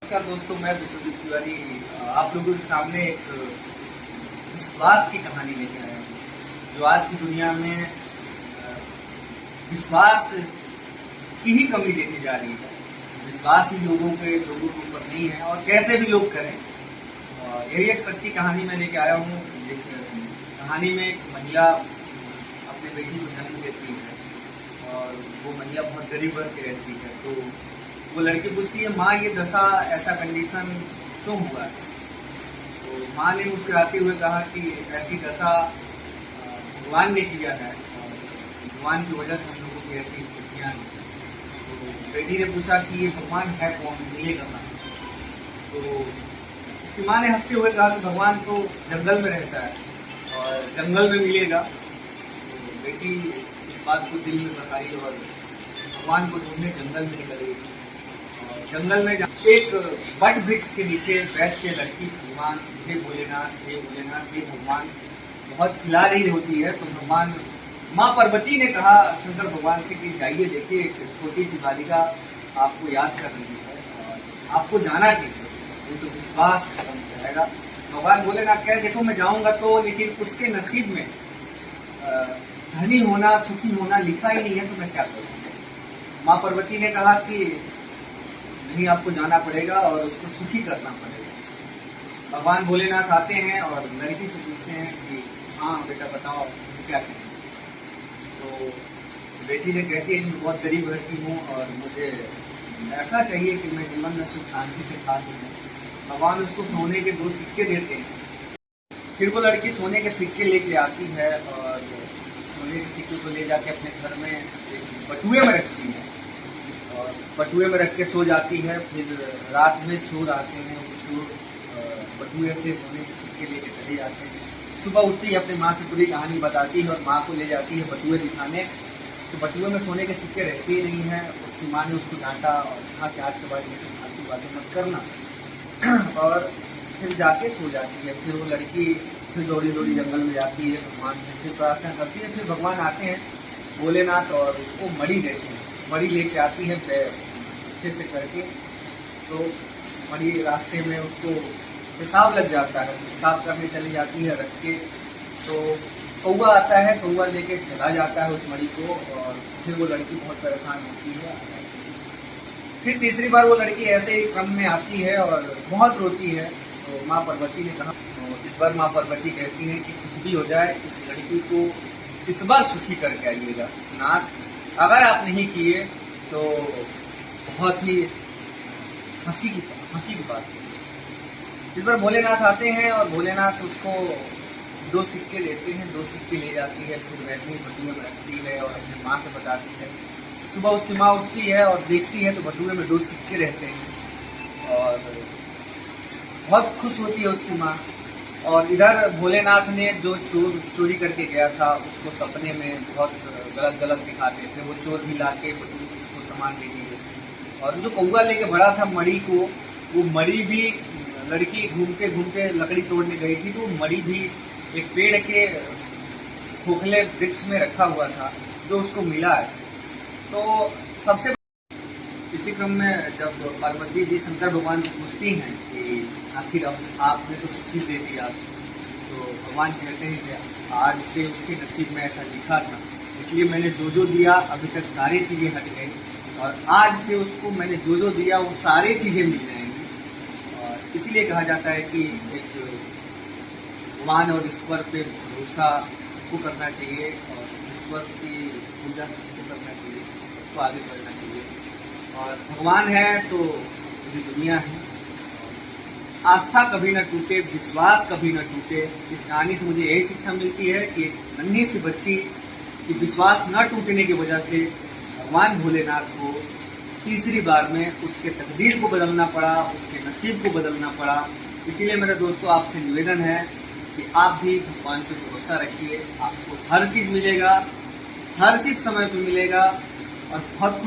नमस्कार दोस्तों, मैं विश्वजीत तिवारी आप लोगों के सामने एक विश्वास की कहानी लेके आया हूँ। जो आज की दुनिया में विश्वास की ही कमी देखी जा रही है। विश्वास ही लोगों के ऊपर नहीं है और कैसे भी लोग करें। यही एक सच्ची कहानी मैं लेके आया हूँ। जिस कहानी में एक महिला अपने बेटी को जन्म देती है और वो महिला बहुत गरीब वर्ग की रहती है। तो वो लड़की पूछती है, माँ ये दशा ऐसा कंडीशन क्यों हुआ है? तो माँ ने मुस्कुराते हुए कहा कि ऐसी दशा भगवान ने किया है और भगवान की वजह से हम लोगों की ऐसी स्थितियाँ हैं। तो बेटी ने पूछा कि ये भगवान है कौन, मिलेगा ना? तो उसकी माँ ने हंसते हुए कहा कि भगवान तो जंगल में रहता है और जंगल में मिलेगा। तो बेटी इस बात को दिल में बसाई और भगवान को ढूंढने जंगल में निकल गई। जंगल में एक बट वृक्ष के नीचे बैठ के लड़की भगवान हे भोलेनाथ हे भोलेनाथ हे भगवान बहुत चिल्ला रही होती है। तो भगवान माँ पार्वती ने कहा शंकर भगवान से कि जाइए देखिए, एक छोटी सी बालिका आपको याद कर रही है और आपको जाना चाहिए, ये तो विश्वास खत्म हो जाएगा। भगवान भोलेनाथ कहे देखो मैं जाऊंगा तो, लेकिन उसके नसीब में धनी होना सुखी होना लिखा ही नहीं है, तो मैं क्या करूँ? माँ पार्वती ने कहा कि नहीं, आपको जाना पड़ेगा और उसको सुखी करना पड़ेगा। भगवान भोलेनाथ आते हैं और लड़की से पूछते हैं कि हाँ बेटा बताओ क्या चाहिए? तो बेटी ने कहती है कि मैं बहुत गरीब घर की हूँ और मुझे ऐसा चाहिए कि मैं जीवन में सुख शांति से खा सकूँ। भगवान उसको सोने के 2 सिक्के देते हैं। फिर वो लड़की सोने के सिक्के लेके आती है और सोने के सिक्के को ले जाके अपने घर में एक बटुए में रखती है और बटुए में रख के सो जाती है। फिर रात में चोर आते हैं, वो चोर बटुए से सोने के सिक्के लेके चले जाते हैं। सुबह उठती है अपनी माँ से पूरी कहानी बताती है और माँ को ले जाती है बटुए दिखाने। तो बटुए में सोने के सिक्के रहते ही नहीं हैं। उसकी माँ ने उसको डांटा और कहा कि आज के बाद ये सब फालतू बातें मत करना और फिर जाके सो जाती है। फिर वो लड़की फिर दौड़ी दौड़ी जंगल में जाती है, भगवान से फिर प्रार्थना करती है। फिर भगवान आते हैं भोलेनाथ और उसको मणि देते हैं। मणि लेके आती है अच्छे से करके। तो मणि रास्ते में उसको पेशाब लग जाता है, पेशाब करने चली जाती है रख के। तो कौवा आता है, कौवा लेके चला जाता है उस मणि को और फिर वो लड़की बहुत परेशान होती है। फिर तीसरी बार वो लड़की ऐसे ही क्रम में आती है और बहुत रोती है। तो माँ पार्वती ने कहा, तो इस बार माँ पार्वती कहती हैं कि कुछ भी हो जाए इस लड़की को इस बार सुखी करके आइएगा नाथ, अगर आप नहीं किए तो बहुत ही हंसी की बात है। इस बार भोलेनाथ आते हैं और भोलेनाथ उसको 2 सिक्के देते हैं, 2 सिक्के ले जाती है। फिर वैसे ही बटुए में रखती है और अपनी माँ से बताती है। सुबह उसकी माँ उठती है और देखती है तो बटुए में 2 सिक्के रहते हैं और बहुत खुश होती है उसकी माँ। और इधर भोलेनाथ ने जो चोरी करके गया था उसको सपने में बहुत गलत दिखाते थे। वो चोर भी लाके उसको सामान ले लिए और जो कौवा लेके बड़ा था मणि को, वो मणि भी लड़की घूमते घूमते लकड़ी तोड़ने गई थी तो मणि भी एक पेड़ के खोखले वृक्ष में रखा हुआ था जो उसको मिला है। तो सबसे इसी क्रम में जब पार्वती जी शंकर भगवान से पूछती हैं कि आखिर अब आपने तो सब चीज़ दे दिया, तो भगवान कहते हैं कि आज से उसके नसीब में ऐसा लिखा था, इसलिए मैंने जो दिया अभी तक सारी चीज़ें हट गई और आज से उसको मैंने जो दिया वो सारी चीज़ें मिल जाएंगी। और इसीलिए कहा जाता है कि एक भगवान और ईश्वर पे भरोसा सबको करना चाहिए और ईश्वर की पूजा सबको करना चाहिए, सबको आगे बढ़ना चाहिए। और भगवान है तो पूरी दुनिया है। आस्था कभी न टूटे, विश्वास कभी न टूटे। इस कहानी से मुझे यही शिक्षा मिलती है कि नन्ही सी बच्ची की विश्वास न टूटने की वजह से भगवान भोलेनाथ को तीसरी बार में उसके तकदीर को बदलना पड़ा, उसके नसीब को बदलना पड़ा। इसीलिए मेरे दोस्तों आपसे निवेदन है कि आप भी भगवान पर भरोसा रखिए, आपको हर चीज़ मिलेगा, हर चीज़ समय पर मिलेगा और बहुत